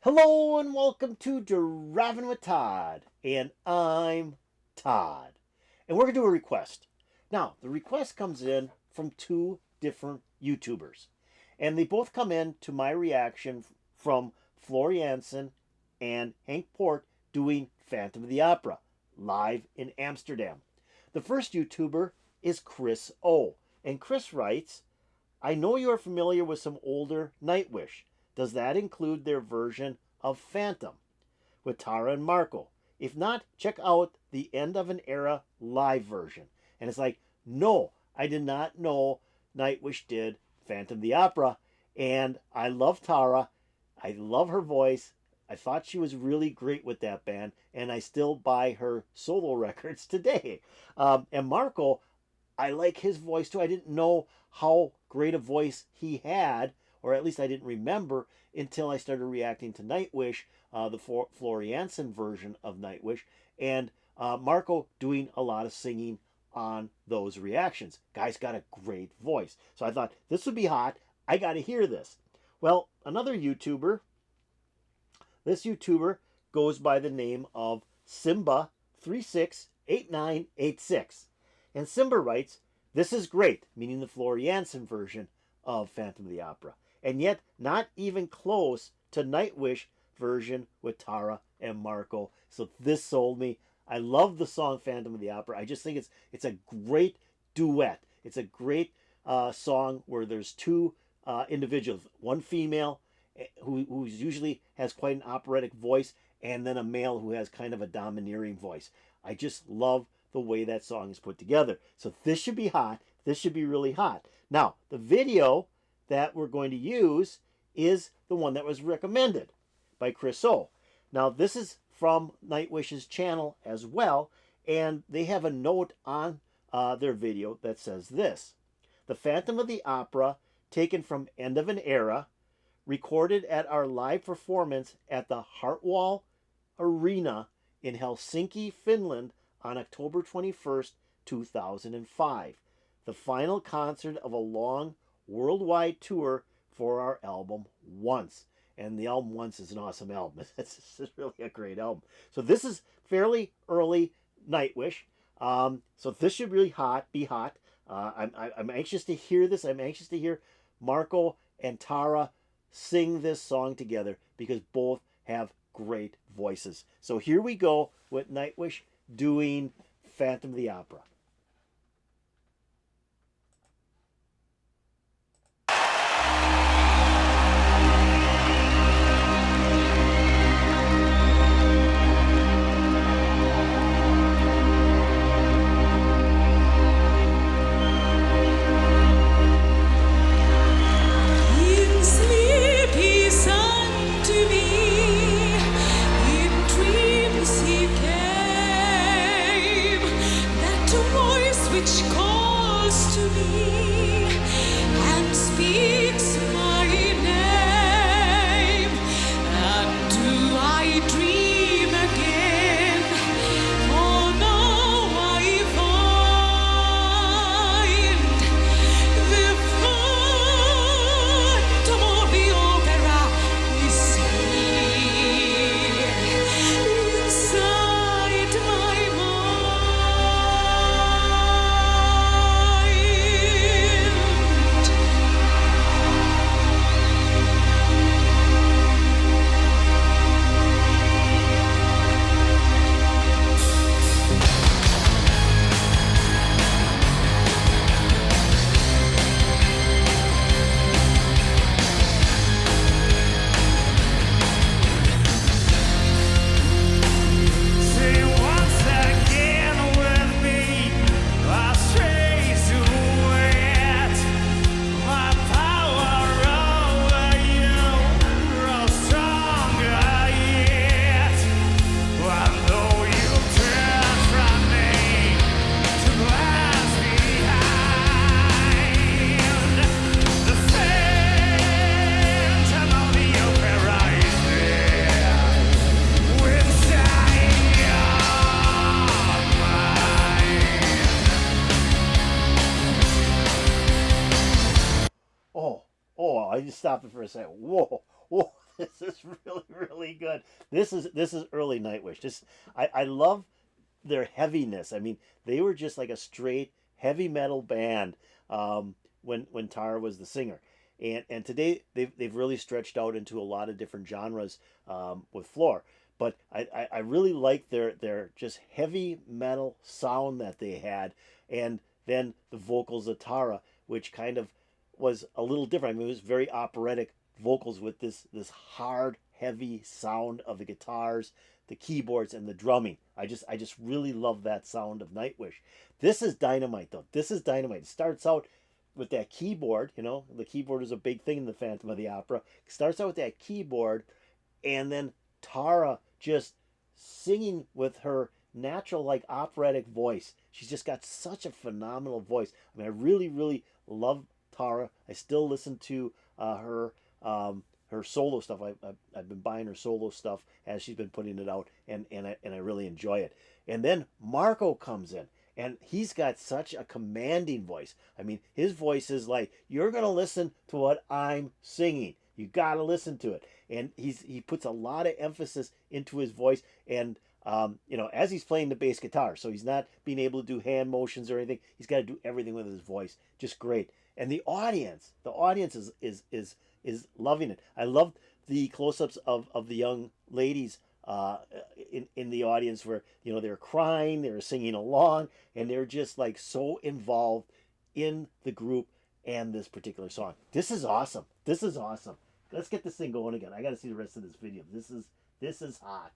Hello and welcome to Driving with Todd, and I'm Todd. And we're going to do a request. Now, the request comes in from two different YouTubers, and they both come in to my reaction from Floriansen and Hank Port doing Phantom of the Opera live in Amsterdam. The first YouTuber is Chris O, and Chris writes, I know you are familiar with some older Nightwish. Does that include their version of Phantom with Tarja and Marco? If not, check out the End of an Era live version. And it's like, no, I did not know Nightwish did Phantom of the Opera. And I love Tarja. I love her voice. I thought she was really great with that band. And I still buy her solo records today. And Marco, I like his voice too. I didn't know how great a voice he had, or at least I didn't remember until I started reacting to Nightwish, the Floriansen version of Nightwish, and Marco doing a lot of singing on those reactions. Guy's got a great voice. So I thought, this would be hot. I got to hear this. Well, another YouTuber, this YouTuber goes by the name of Simba368986. And Simba writes, this is great, meaning the Floriansen version of Phantom of the Opera, and yet not even close to Nightwish version with Tarja and Marco. So this sold me. I love the song Phantom of the Opera. I just think it's a great duet. It's a great song where there's two individuals, one female who usually has quite an operatic voice, and then a male who has kind of a domineering voice. I just love the way that song is put together. So this should be hot. This should be really hot. Now, the video that we're going to use is the one that was recommended by Chris O. Now, this is from Nightwish's channel as well, and they have a note on their video that says this: the Phantom of the Opera, taken from End of an Era, recorded at our live performance at the Hartwall Arena in Helsinki, Finland on October 21st, 2005. The final concert of a long worldwide tour for our album Once. And the album Once is an awesome album. It's really a great album. So this is fairly early Nightwish. So this should really be hot. I'm anxious to hear this. I'm anxious to hear Marco and Tarja sing this song together because both have great voices. So here we go with Nightwish doing Phantom of the Opera. I just stopped it for a second. Whoa, this is really, really really good. This is early Nightwish. I love their heaviness. I mean, they were just like a straight heavy metal band when Tara was the singer. And today they've really stretched out into a lot of different genres with Floor. But I really like their just heavy metal sound that they had, and then the vocals of Tara, which kind of was a little different. I mean, it was very operatic vocals with this hard, heavy sound of the guitars, the keyboards, and the drumming. I just really love that sound of Nightwish. This is dynamite, though. This is dynamite. It starts out with that keyboard. The keyboard is a big thing in the Phantom of the Opera. It starts out with that keyboard, and then Tara just singing with her natural, like, operatic voice. She's just got such a phenomenal voice. I mean, I really, really love Tara. I still listen to her solo stuff. I've been buying her solo stuff as she's been putting it out, and I really enjoy it. And then Marco comes in, and he's got such a commanding voice. I mean, his voice is like, you're gonna listen to what I'm singing. You gotta listen to it, and he puts a lot of emphasis into his voice, and as he's playing the bass guitar, so he's not being able to do hand motions or anything. He's got to do everything with his voice. Just great. And the audience is loving it. I love the close-ups of the young ladies in the audience, where they're crying, they're singing along, and they're just like so involved in the group and this particular song. This is awesome. This is awesome. Let's get this thing going again. I got to see the rest of this video. This is hot.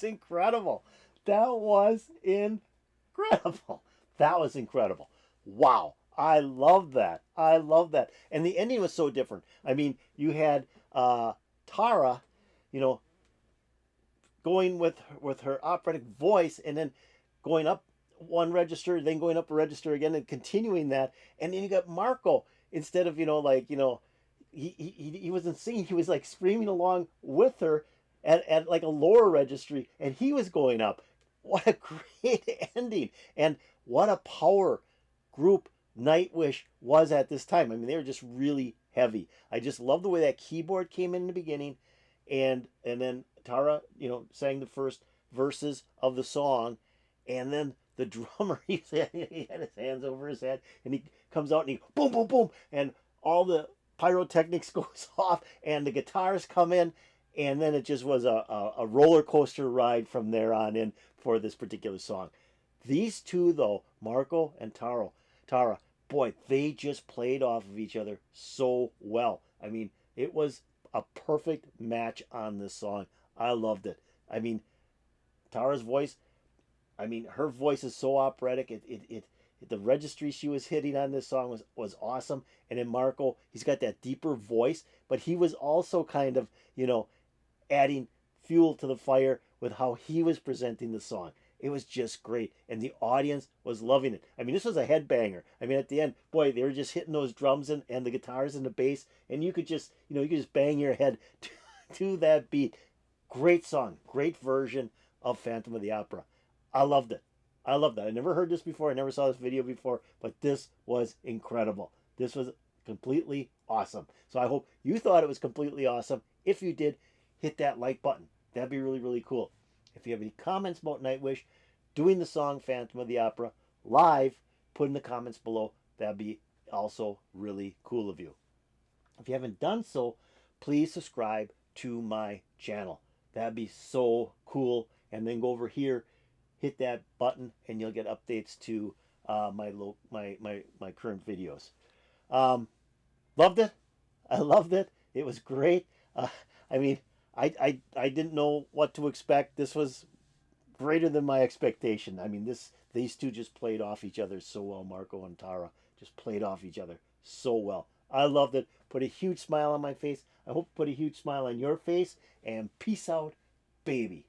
Incredible. That was incredible. That was incredible. Wow. I love that. I love that. And the ending was so different. I mean, you had Tara, going with her operatic voice, and then going up one register, then going up a register again, and continuing that. And then you got Marco, instead of he wasn't singing, he was like screaming along with her at like a lower registry, and he was going up. What a great ending, and what a power group Nightwish was at this time. I mean, they were just really heavy. I just love the way that keyboard came in the beginning, and then Tara, sang the first verses of the song, and then the drummer, he had his hands over his head, and he comes out and he boom, boom, boom, and all the pyrotechnics goes off, and the guitars come in, and then it just was a roller coaster ride from there on in for this particular song. These two, though, Marco and Tara, boy, they just played off of each other so well. I mean, it was a perfect match on this song. I loved it. I mean, Tara's voice, I mean, her voice is so operatic. The registry she was hitting on this song was awesome. And then Marco, he's got that deeper voice, but he was also kind of, adding fuel to the fire with how he was presenting the song. It was just great, and the audience was loving it. I mean, this was a headbanger. I mean, at the end, boy, they were just hitting those drums and the guitars and the bass, and you could just, bang your head to that beat. Great song, great version of Phantom of the Opera. I loved it. I loved that. I never heard this before. I never saw this video before, but this was incredible. This was completely awesome. So I hope you thought it was completely awesome. If you did, hit that like button. That'd be really, really cool. If you have any comments about Nightwish doing the song Phantom of the Opera live, put in the comments below. That'd be also really cool of you. If you haven't done so, please subscribe to my channel. That'd be so cool. And then go over here, hit that button, and you'll get updates to my current videos. Loved it. I loved it. It was great. I mean, I didn't know what to expect. This was greater than my expectation. I mean, these two just played off each other so well. Marco and Tara just played off each other so well. I loved it. Put a huge smile on my face. I hope to put a huge smile on your face. And peace out, baby.